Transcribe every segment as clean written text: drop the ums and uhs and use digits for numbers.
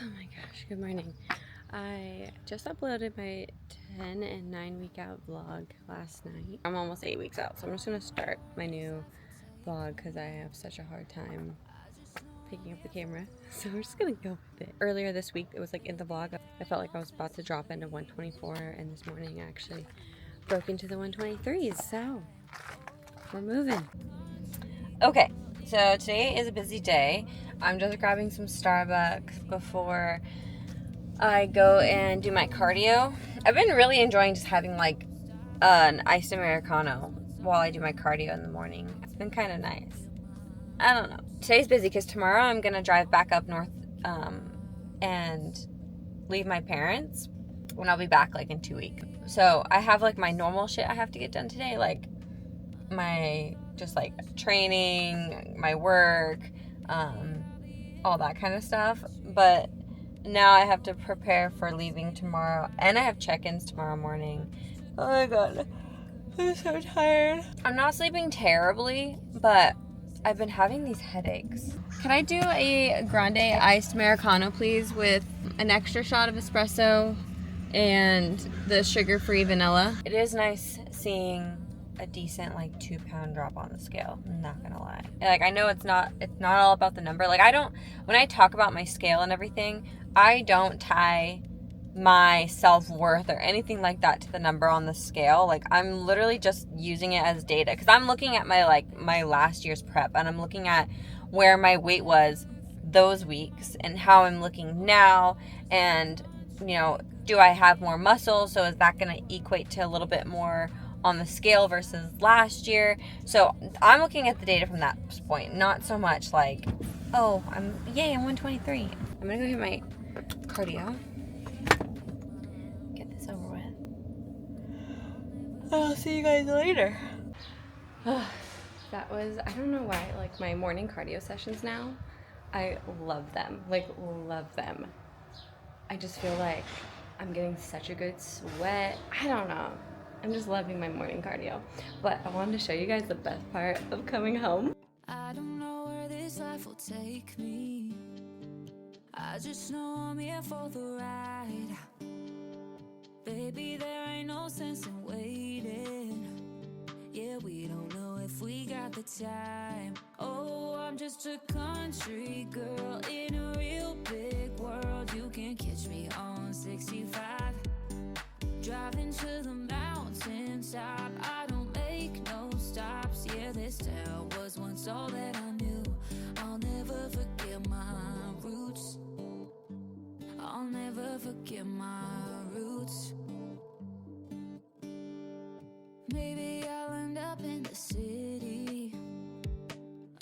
Oh my gosh, good morning. I just uploaded my 10 and 9 week out vlog last night. I'm almost 8 weeks out, so I'm just gonna start my new vlog because I have such a hard time picking up the camera. So we're just gonna go with it. Earlier this week, it was like in the vlog, I felt like I was about to drop into 124, and this morning I actually broke into the 123s, so we're moving. Okay, so today is a busy day. I'm just grabbing some Starbucks before I go and do my cardio. I've been really enjoying just having like an iced Americano while I do my cardio in the morning. It's been kind of nice. I don't know. Today's busy because tomorrow I'm going to drive back up north and leave my parents, and I'll be back like in 2 weeks. So I have like my normal shit I have to get done today, like my just like training, my work, all that kind of stuff. But now I have to prepare for leaving tomorrow, and I have check-ins tomorrow morning. Oh my god, I'm so tired. I'm not sleeping terribly, but I've been having these headaches. Can I do a grande iced Americano, please, with an extra shot of espresso and the sugar-free vanilla? It is nice seeing a decent like 2-pound drop on the scale. I'm not gonna lie. Like, I know it's not all about the number. Like, when I talk about my scale and everything, I don't tie my self-worth or anything like that to the number on the scale. Like, I'm literally just using it as data, because I'm looking at my last year's prep, and I'm looking at where my weight was those weeks and how I'm looking now, and do I have more muscle? So is that going to equate to a little bit more on the scale versus last year? So I'm looking at the data from that point, not so much like, oh, I'm 123. I'm gonna go hit my cardio, get this over with. I'll see you guys later. That was, I don't know why, like, my morning cardio sessions now, I love them, love them. I just feel like I'm getting such a good sweat. I don't know. I'm just loving my morning cardio. But I wanted to show you guys the best part of coming home. I don't know where this life will take me. I just know I'm here for the ride. Baby, there ain't no sense in waiting. Yeah, we don't know if we got the time. Oh, I'm just a country girl in a real big world. You can catch me on 65. Driving to the mountaintop, I don't make no stops. Yeah, this town was once all that I knew. I'll never forget my roots. I'll never forget my roots. Maybe I'll end up in the city,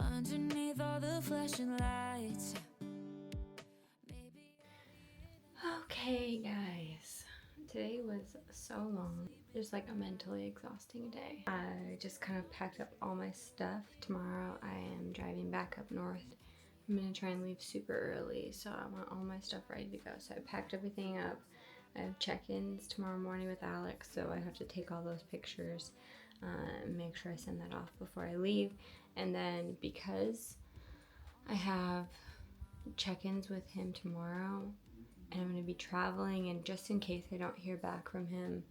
underneath all the flashing lights. Maybe. Okay, guys. Today was so long, just like a mentally exhausting day. I just kind of packed up all my stuff. Tomorrow I am driving back up north. I'm gonna try and leave super early, so I want all my stuff ready to go. So I packed everything up. I have check-ins tomorrow morning with Alex, so I have to take all those pictures and make sure I send that off before I leave. And then because I have check-ins with him tomorrow, and I'm going to be traveling, and just in case I don't hear back from him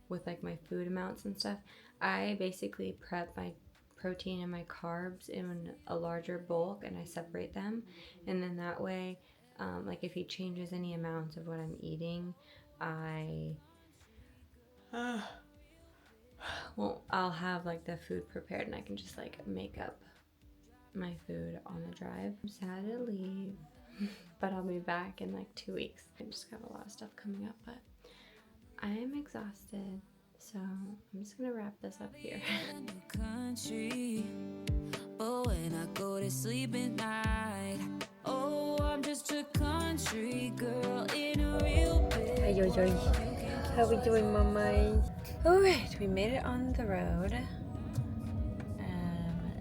with like my food amounts and stuff, I basically prep my protein and my carbs in a larger bulk, and I separate them, and then that way like if he changes any amounts of what I'm eating, I'll have like the food prepared, and I can just like make up my food on the drive. I'm sad to leave, but I'll be back in like 2 weeks. I just got a lot of stuff coming up, but I am exhausted, so I'm just gonna wrap this up here. Country, but when I go to sleep at night, oh, I'm just a country girl in a real big world. How we doing, mama? Alright, we made it on the road.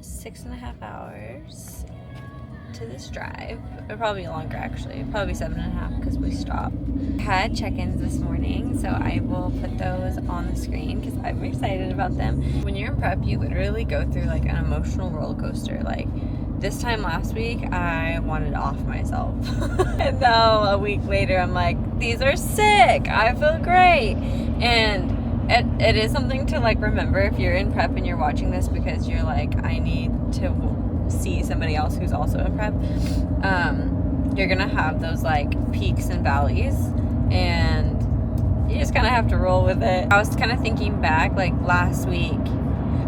6.5 hours to this drive. It'll probably be longer, actually. Probably 7.5 because we stopped. Had check-ins this morning, so I will put those on the screen because I'm excited about them. When you're in prep, you literally go through like an emotional roller coaster. Like, this time last week, I wanted to off myself. And now a week later, I'm like, these are sick. I feel great. And it is something to like remember if you're in prep and you're watching this, because you're like, I need to see somebody else who's also in prep. You're gonna have those like peaks and valleys, and you just kind of have to roll with it. I was kind of thinking back, like last week,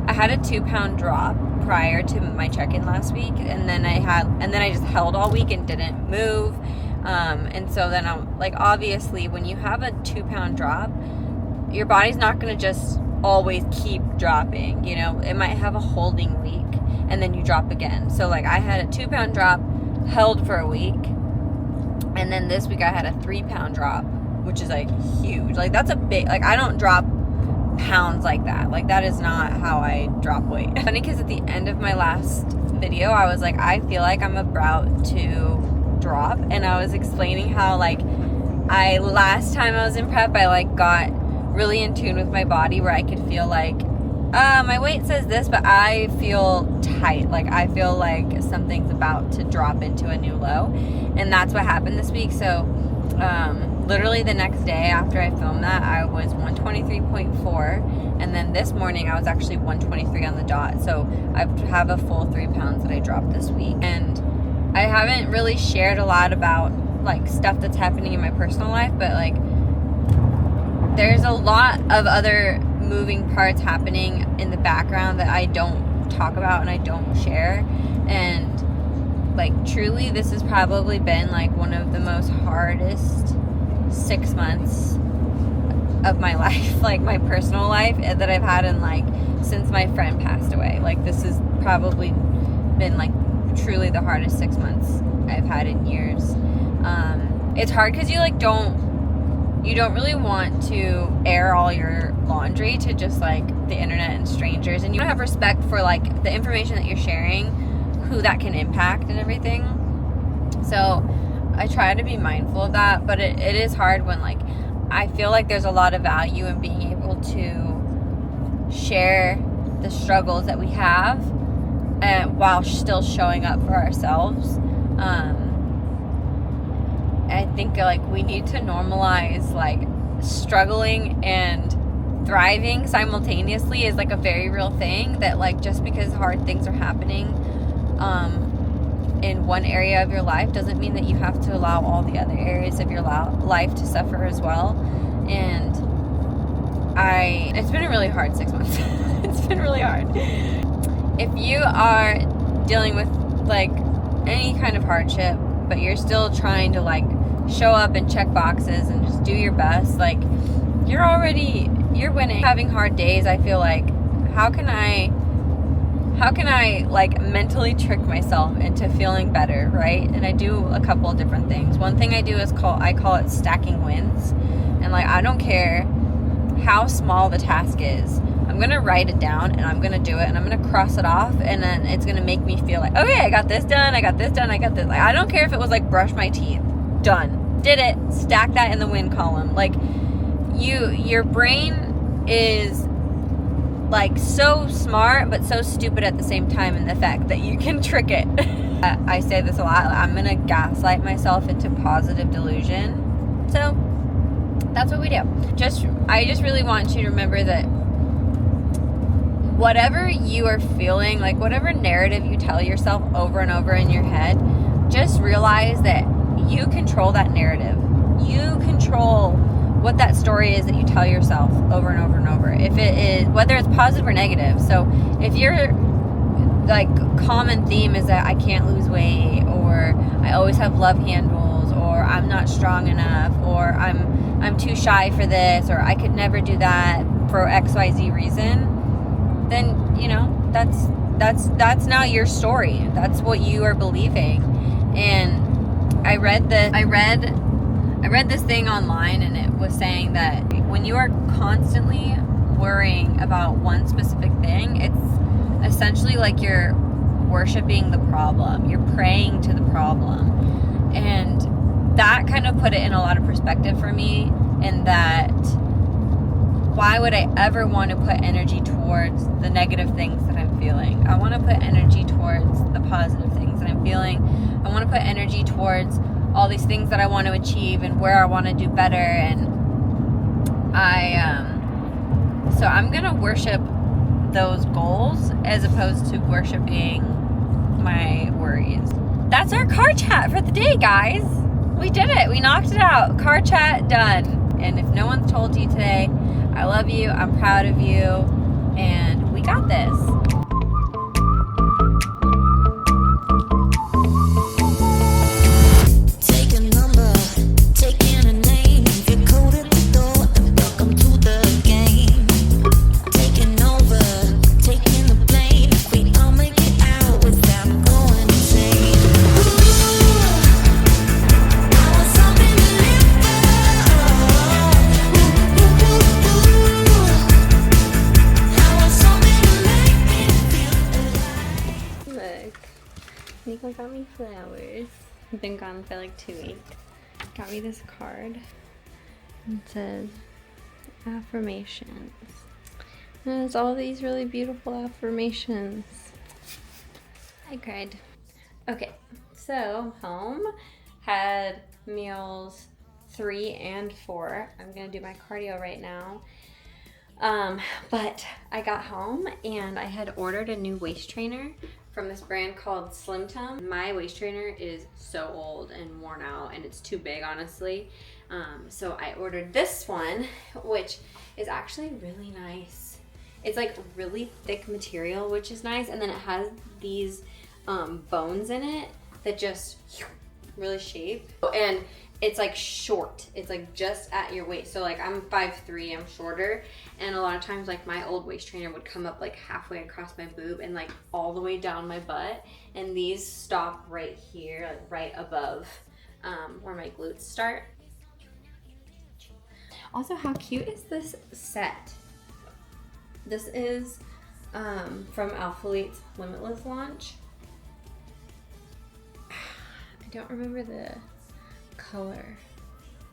I had a 2-pound drop prior to my check-in last week, and then I just held all week and didn't move. And so then I'm like, obviously, when you have a 2-pound drop, your body's not gonna just always keep dropping. You know, it might have a holding week, and then you drop again. So like, I had a 2-pound drop, held for a week, and then this week I had a 3-pound drop, which is like huge. Like that's a big, like I don't drop pounds like that. Like that is not how I drop weight. Funny, because at the end of my last video, I was like, I feel like I'm about to drop, and I was explaining how like last time I was in prep, I like got really in tune with my body, where I could feel like my weight says this, but I feel tight. Like I feel like something's about to drop into a new low, and that's what happened this week. So literally the next day after I filmed that, I was 123.4, and then this morning I was actually 123 on the dot. So I have a full 3 pounds that I dropped this week, and I haven't really shared a lot about like stuff that's happening in my personal life, but like there's a lot of other moving parts happening in the background that I don't talk about and I don't share. And like truly, this has probably been like one of the most hardest 6 months of my life, like my personal life, that I've had in like since my friend passed away. Like this has probably been like truly the hardest 6 months I've had in years. It's hard because you like don't really want to air all your laundry to just like the internet and strangers, and you don't have respect for like the information that you're sharing, who that can impact and everything. So I try to be mindful of that, but it is hard when like I feel like there's a lot of value in being able to share the struggles that we have, while still showing up for ourselves. I think like we need to normalize like struggling and thriving simultaneously is like a very real thing. That like just because hard things are happening in one area of your life doesn't mean that you have to allow all the other areas of your life to suffer as well. And it's been a really hard 6 months. It's been really hard. If you are dealing with like any kind of hardship, but you're still trying to like show up and check boxes and just do your best, like you're winning. Having hard days, I feel like, how can I like mentally trick myself into feeling better, right? And I do a couple of different things. One thing I do is I call it stacking wins. And like, I don't care how small the task is, I'm gonna write it down and I'm gonna do it and I'm gonna cross it off, and then it's gonna make me feel like, okay, I got this done, I got this done, I got this. Like, I don't care if it was like brush my teeth, done, did it, stack that in the win column. Like your brain is like so smart but so stupid at the same time, in the fact that you can trick it. I say this a lot, I'm gonna gaslight myself into positive delusion. So that's what we do. I just really want you to remember that whatever you are feeling, like whatever narrative you tell yourself over and over in your head, just realize that you control that narrative. You control what that story is that you tell yourself over and over and over. If it is, whether it's positive or negative. So if your like common theme is that I can't lose weight, or I always have love handles, or I'm not strong enough, or I'm too shy for this, or I could never do that for XYZ reason, then you know that's now your story. That's what you are believing. And I read this thing online, and it was saying that when you are constantly worrying about one specific thing, it's essentially like you're worshiping the problem. You're praying to the problem. And that kind of put it in a lot of perspective for me, in that why would I ever want to put energy towards the negative things that I'm I'm feeling. I want to put energy towards the positive things that I'm feeling. I want to put energy towards all these things that I want to achieve and where I want to do better. And so I'm going to worship those goals as opposed to worshiping my worries. That's our car chat for the day, guys. We did it. We knocked it out. Car chat done. And if no one's told you today, I love you, I'm proud of you, and we got this. Take a number, take in a name. You're code at the door and welcome to the game. Taking over, taking the blame. We all make it out without going insane. I want something to live for. I want something to make me feel alive. Look, Nico got me flowers. I've been gone for like 2 weeks. Got me this card. It says affirmations. And it's all these really beautiful affirmations. I cried. Okay, so home had meals 3 and 4. I'm gonna do my cardio right now. But I got home and I had ordered a new waist trainer from this brand called Slim Tum. My waist trainer is so old and worn out and it's too big, honestly. So I ordered this one, which is actually really nice. It's like really thick material, which is nice. And then it has these bones in it that just really shape. And it's like short. It's like just at your waist. So like I'm 5'3", I'm shorter. And a lot of times like my old waist trainer would come up like halfway across my boob and like all the way down my butt. And these stop right here, like right above where my glutes start. Also, how cute is this set? This is from Alphalete's Limitless launch. I don't remember the color.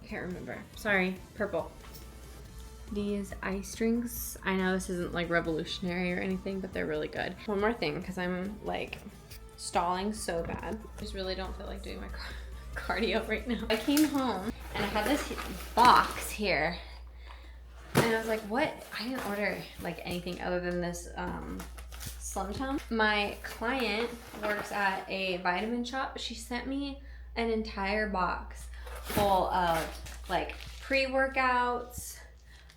I can't remember. Sorry, purple. These ice drinks, I know this isn't like revolutionary or anything, but they're really good. One more thing, because I'm like stalling so bad. I just really don't feel like doing my cardio right now. I came home and I had this box here. And I was like, what? I didn't order like anything other than this Slim Tum. My client works at a vitamin shop. She sent me an entire box full of like pre-workouts,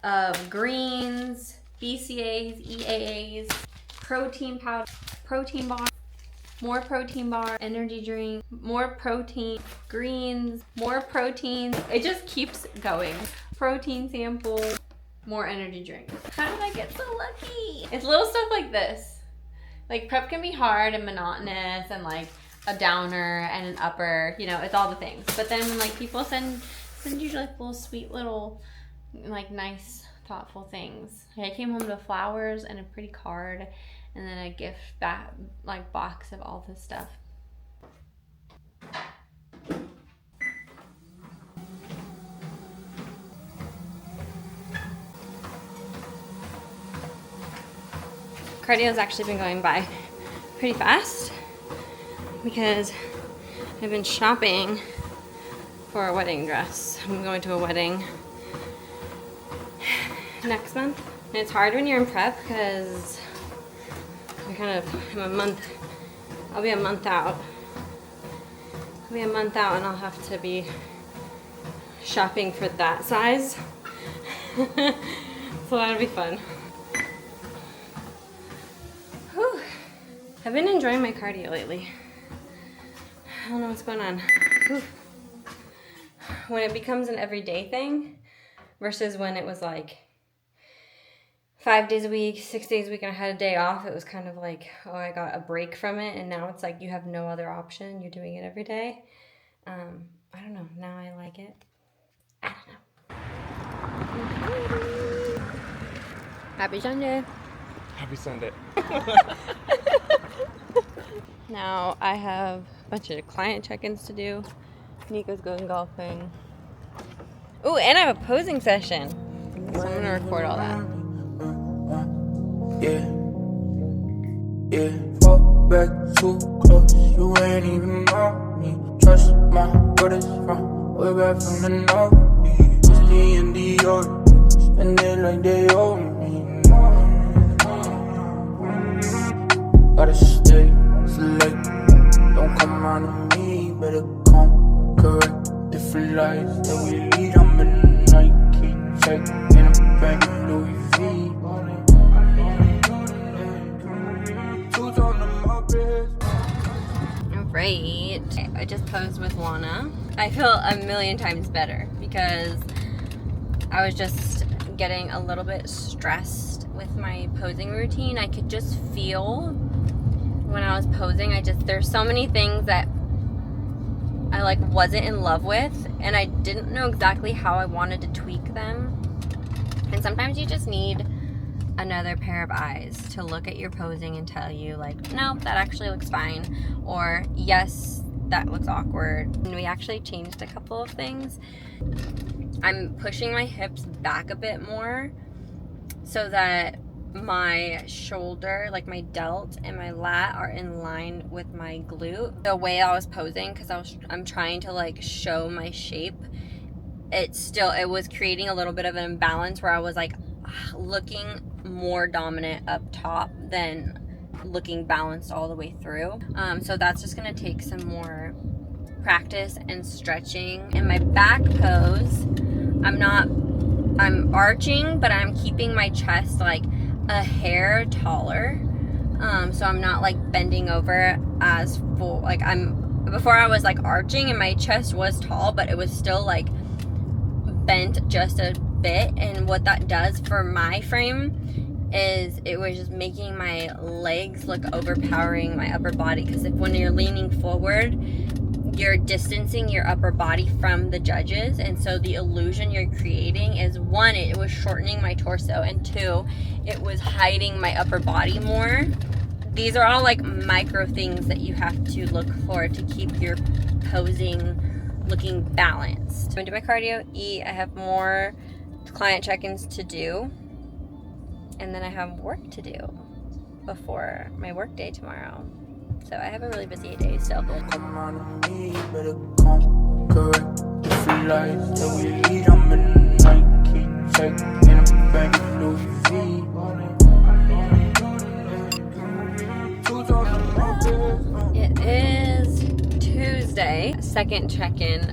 of greens, BCAAs, EAAs, protein powder, protein bar, more protein bar, energy drink, more protein, greens, more protein. It just keeps going. Protein sample, more energy drinks. How did I get so lucky? It's little stuff like this. Like prep can be hard and monotonous and like a downer and an upper, you know, it's all the things. But then when like people send you like little sweet little like nice thoughtful things. I came home to flowers and a pretty card and then a gift like box of all this stuff. Cardio's actually been going by pretty fast because I've been shopping for a wedding dress. I'm going to a wedding next month. And it's hard when you're in prep because I'll be a month out. And I'll have to be shopping for that size. So that'll be fun. Whew. I've been enjoying my cardio lately. I don't know what's going on. Whew. When it becomes an everyday thing versus when it was like 5 days a week, 6 days a week, and I had a day off, it was kind of like, oh, I got a break from it, and now it's like you have no other option. You're doing it every day. I don't know. Now I like it. I don't know. Happy Sunday. Happy Sunday. Now I have a bunch of client check-ins to do. Nico's going golfing. Ooh, and I have a posing session. So I'm gonna record all that. Yeah. Yeah, fall back too close, you ain't even know me. Trust my brothers from way back from the north. It's the and the old, spend it like they owe me. Gotta stay select, don't come round to me, better come correct. Different lives that we lead, I'm in the Nike check, and I'm back in Louis V. Alright, I just posed with Lana. I feel a million times better because I was just getting a little bit stressed with my posing routine. I could just feel when I was posing, there's so many things that I like wasn't in love with, and I didn't know exactly how I wanted to tweak them. And sometimes you just need another pair of eyes to look at your posing and tell you like, nope, that actually looks fine, or yes, that looks awkward. And we actually changed a couple of things. I'm pushing my hips back a bit more so that my shoulder, like my delt and my lat, are in line with my glute. The way I was posing, because I'm trying to like show my shape, it was creating a little bit of an imbalance where I was like looking more dominant up top than looking balanced all the way through. So that's just gonna take some more practice and stretching. In my back pose, I'm arching, but I'm keeping my chest like a hair taller. So I'm not like bending over as full. Like before I was like arching and my chest was tall, but it was still like bent just a bit. And what that does for my frame is it was just making my legs look overpowering my upper body, because when you're leaning forward, you're distancing your upper body from the judges, and so the illusion you're creating is, one, it was shortening my torso, and two, it was hiding my upper body more. These are all like micro things that you have to look for to keep your posing looking balanced. I'm gonna do my cardio, eat. I have more client check-ins to do, and then I have work to do before my work day tomorrow. So I have a really busy day still. Come on to me, better come correct. Different lives that we lead, I'm in Nike check, and I'm back in Louis V. It is Tuesday, second check-in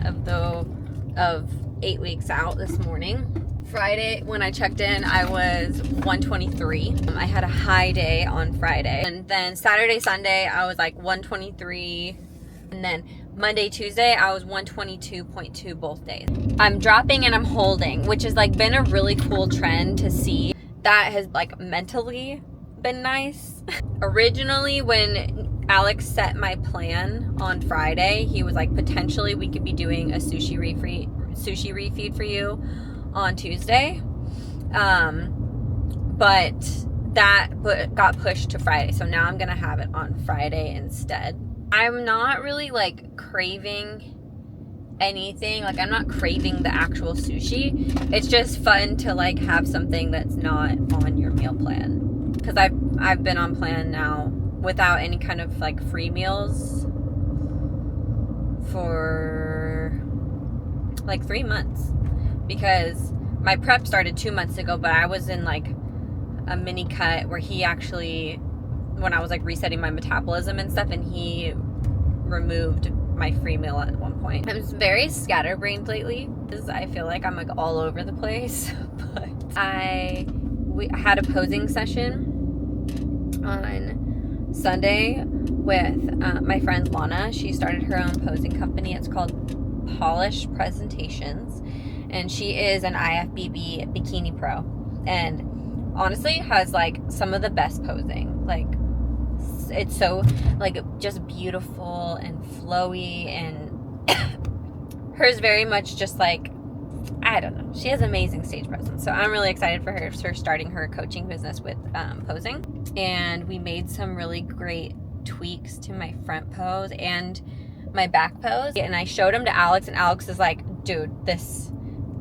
of 8 weeks out this morning. Friday, when I checked in, I was 123. I had a high day on Friday. And then Saturday, Sunday, I was like 123. And then Monday, Tuesday, I was 122.2 both days. I'm dropping and I'm holding, which has like been a really cool trend to see. That has like mentally been nice. Originally, when Alex set my plan on Friday, he was like, potentially we could be doing a sushi refeed for you on Tuesday, but that got pushed to Friday, so now I'm gonna have it on Friday instead. I'm not really like craving anything, like I'm not craving the actual sushi. It's just fun to like have something that's not on your meal plan, because I've been on plan now without any kind of like free meals for like 3 months, because my prep started 2 months ago, but I was in like a mini cut where he actually, when I was like resetting my metabolism and stuff, and he removed my free meal at one point. I was very scatterbrained lately because I feel like I'm like all over the place. But we had a posing session on Sunday with my friend Lana. She started her own posing company. It's called Polished Presentations, and she is an IFBB bikini pro, and honestly has like some of the best posing. Like, it's so like just beautiful and flowy, and hers very much just like, I don't know, she has amazing stage presence. So I'm really excited for her starting her coaching business with posing. And we made some really great tweaks to my front pose and my back pose, and I showed them to Alex, and Alex is like, dude, this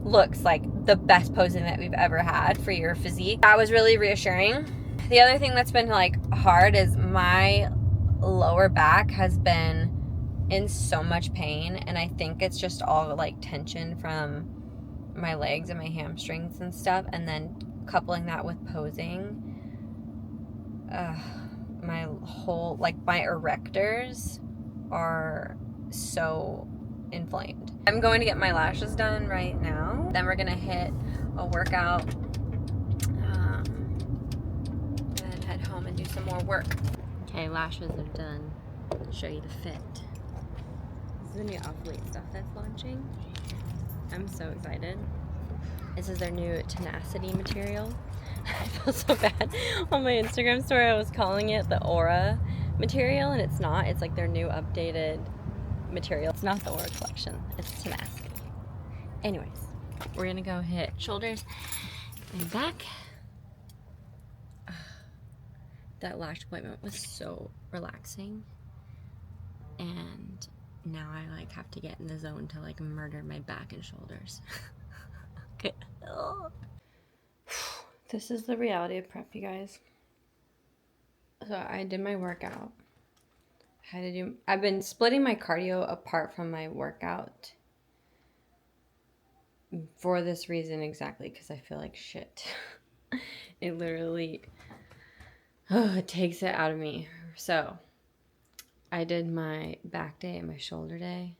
looks like the best posing that we've ever had for your physique. That was really reassuring. The other thing that's been like hard is my lower back has been in so much pain, and I think it's just all like tension from my legs and my hamstrings and stuff, and then coupling that with posing, my whole, like, my erectors are so inflamed. I'm going to get my lashes done right now, then we're gonna hit a workout, and head home and do some more work. Okay, lashes are done. I'll show you the fit. This is the new alphalete stuff that's launching. I'm so excited. This is their new tenacity material. I feel so bad. On my Instagram story, I was calling it the Aura material, and it's not. It's like their new updated material. It's not the Aura collection. It's tenacity. Anyways, we're gonna go hit shoulders and back. That lash appointment was so relaxing, and now I like have to get in the zone to like murder my back and shoulders. Okay. This is the reality of prep, you guys. So I did my workout. I've been splitting my cardio apart from my workout for this reason exactly, because I feel like shit. It literally, it takes it out of me. So I did my back day and my shoulder day,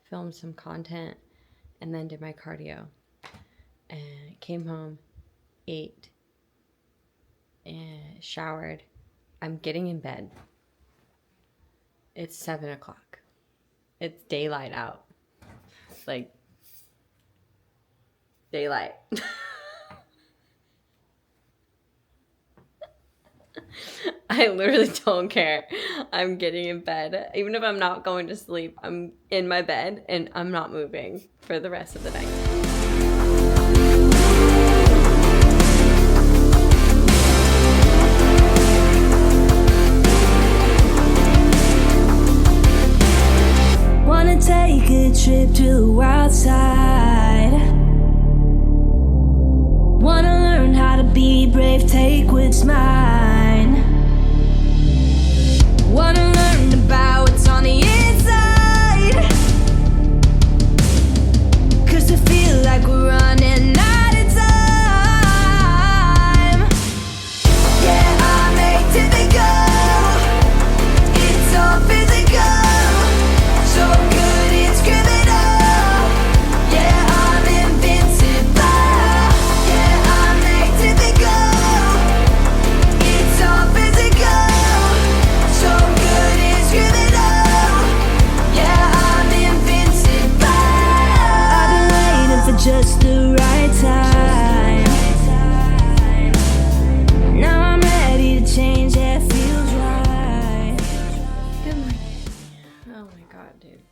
filmed some content, and then did my cardio. And came home, ate, and showered. I'm getting in bed. It's 7 o'clock. It's daylight out. Like, daylight. I literally don't care. I'm getting in bed. Even if I'm not going to sleep, I'm in my bed and I'm not moving for the rest of the night. Wanna take a trip to the wild side. Wanna learn how to be brave, take what's mine. Wanna learn about what's on the inside. Cause I feel like we're running out of time. Yeah, I make it they go. It's all physical. So good it's criminal. Yeah, I'm invincible. Yeah, I make it they go. It's all physical. So good it's criminal. Yeah, I'm invincible. I've been waiting for just the right time. Now I'm ready to change, it feels right. Good morning. Oh my god, dude.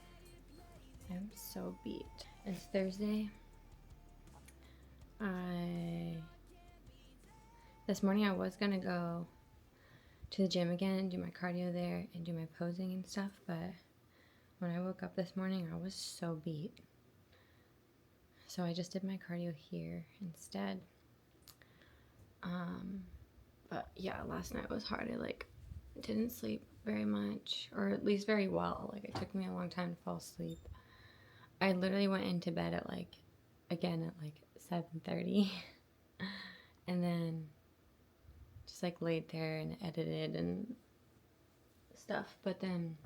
I'm so beat. It's Thursday. This morning I was gonna go to the gym again and do my cardio there and do my posing and stuff, but when I woke up this morning I was so beat. So I just did my cardio here instead. But yeah, last night was hard. I like didn't sleep very much, or at least very well. Like, it took me a long time to fall asleep. I literally went into bed at like 7:30 and then just like laid there and edited and stuff, but then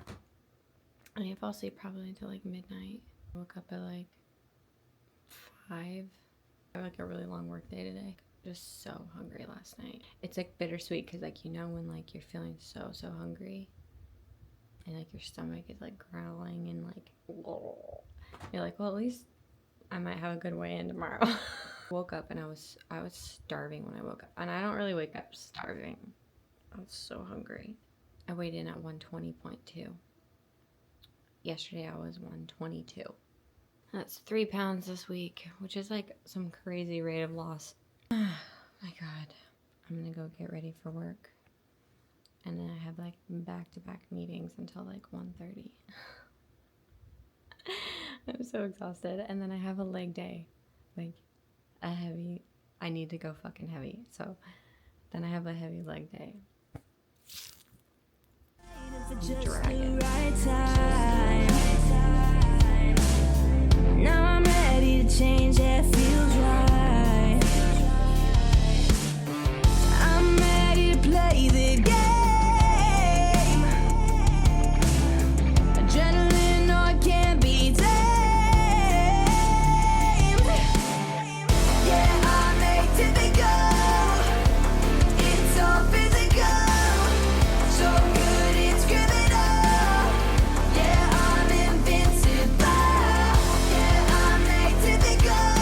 I didn't fall asleep probably until like midnight. I woke up at like 5. I had like a really long work day today. Just so hungry last night. It's like bittersweet because, like, you know when like you're feeling so hungry and like your stomach is like growling and like you're like, well, at least I might have a good weigh-in tomorrow. Woke up and I was starving when I woke up, and I don't really wake up starving. I was so hungry. I weighed in at 120.2. Yesterday I was 122. That's 3 pounds this week, which is like some crazy rate of loss. Oh my god. I'm gonna go get ready for work. And then I have like back-to-back meetings until like 1:30. I'm so exhausted. And then I have a leg day. Like, I need to go fucking heavy. So then I have a heavy leg day. Now I'm ready to change, it feels right. I'm ready to play the game. Adrenaline, no, it can't be tamed. Yeah, I'm atypical. It's all physical. So good, it's criminal. Yeah, I'm invincible. Yeah, I'm atypical.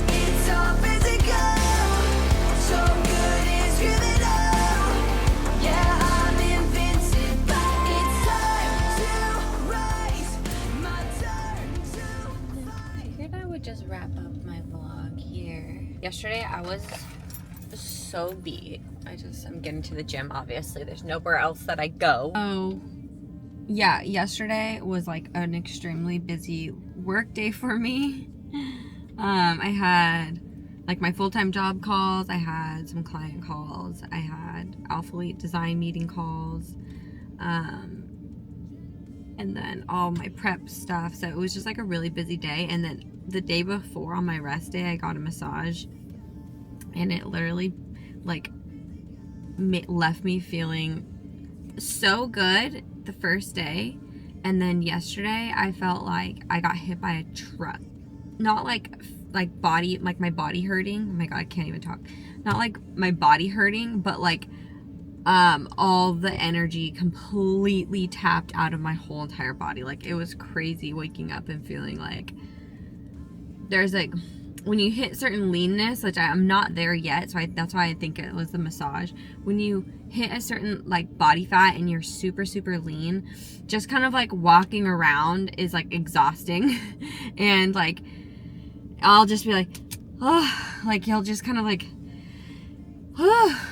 It's all physical. So good, it's criminal. Yeah, I'm invincible. It's time to rise. My turn to I figured I would just wrap up my vlog here. Yesterday I was so beat. I'm getting to the gym, obviously. There's nowhere else that I go. Oh, yeah, yesterday was like an extremely busy work day for me. I had like my full-time job calls, I had some client calls, I had alphalete design meeting calls, and then all my prep stuff. So it was just like a really busy day. And then the day before, on my rest day, I got a massage, and it literally like left me feeling so good the first day. And then yesterday I felt like I got hit by a truck. Not like body, like my body hurting. Oh my god, I can't even talk. Not like my body hurting, but like all the energy completely tapped out of my whole entire body. Like, it was crazy waking up and feeling like there's like, when you hit certain leanness, which I'm not there yet, so that's why I think it was the massage. When you hit a certain like body fat and you're super lean, just kind of like walking around is like exhausting. And like I'll just be like, oh, like you'll just kind of like,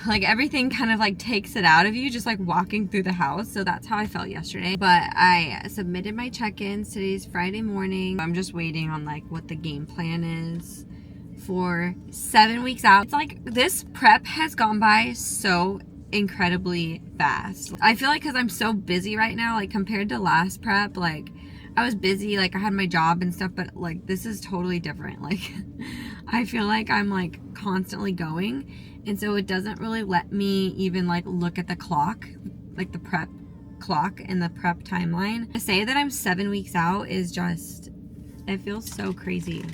like everything kind of like takes it out of you just like walking through the house. So that's how I felt yesterday. But I submitted my check-ins. Today's Friday morning. I'm just waiting on like what the game plan is for 7 weeks out. It's like this prep has gone by so incredibly fast. I feel like because I'm so busy right now, like compared to last prep, like I was busy, like I had my job and stuff, but like this is totally different. Like I feel like I'm like constantly going. And so it doesn't really let me even like look at the clock, like the prep clock and the prep timeline. To say that I'm 7 weeks out is just, it feels so crazy.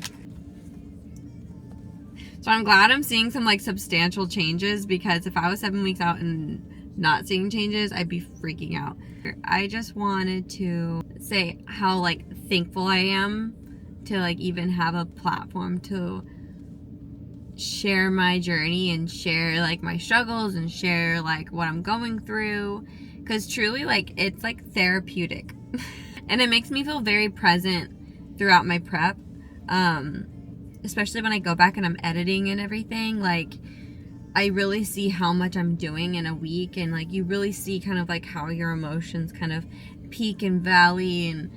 So I'm glad I'm seeing some like substantial changes, because if I was 7 weeks out and not seeing changes, I'd be freaking out. I just wanted to say how like thankful I am to like even have a platform to share my journey and share like my struggles and share like what I'm going through, because truly like it's like therapeutic. And it makes me feel very present throughout my prep, especially when I go back and I'm editing and everything. Like I really see how much I'm doing in a week, and like you really see kind of like how your emotions kind of peak and valley. And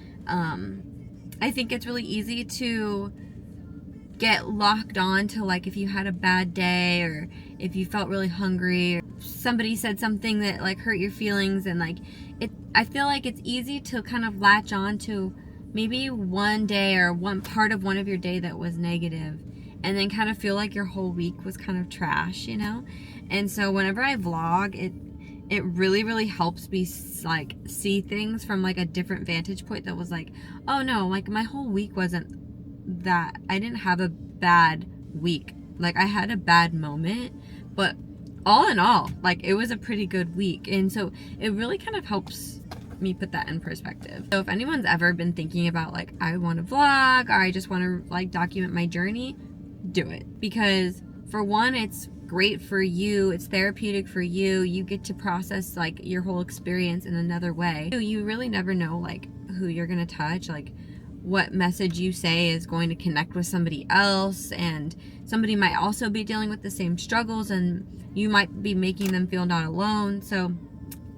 I think it's really easy to get locked on to like if you had a bad day, or if you felt really hungry, or somebody said something that like hurt your feelings, and like I feel like it's easy to kind of latch on to maybe one day or one part of one of your day that was negative, and then kind of feel like your whole week was kind of trash, you know? And so whenever I vlog, it really helps me like see things from like a different vantage point, that was like, oh no, like my whole week wasn't that, I didn't have a bad week. Like I had a bad moment, but all in all, like it was a pretty good week. And so it really kind of helps me put that in perspective. So if anyone's ever been thinking about like, I want to vlog, or I just want to like document my journey, do it. Because for one, it's great for you, it's therapeutic for you, you get to process like your whole experience in another way. You really never know like who you're gonna touch, like what message you say is going to connect with somebody else, and somebody might also be dealing with the same struggles, and you might be making them feel not alone. So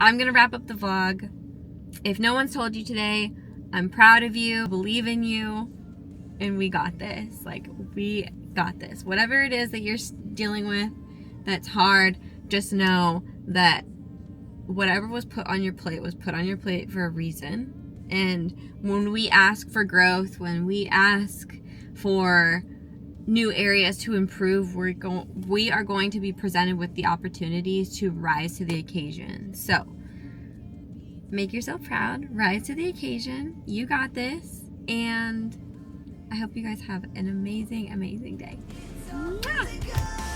I'm gonna wrap up the vlog. If no one's told you today, I'm proud of you, believe in you, and we got this. Like, we got this. Whatever it is that you're dealing with, that's hard, just know that whatever was put on your plate was put on your plate for a reason. And when we ask for growth, when we ask for new areas to improve, we are going to be presented with the opportunities to rise to the occasion. So make yourself proud, rise to the occasion. You got this, and I hope you guys have an amazing, amazing day. Mwah!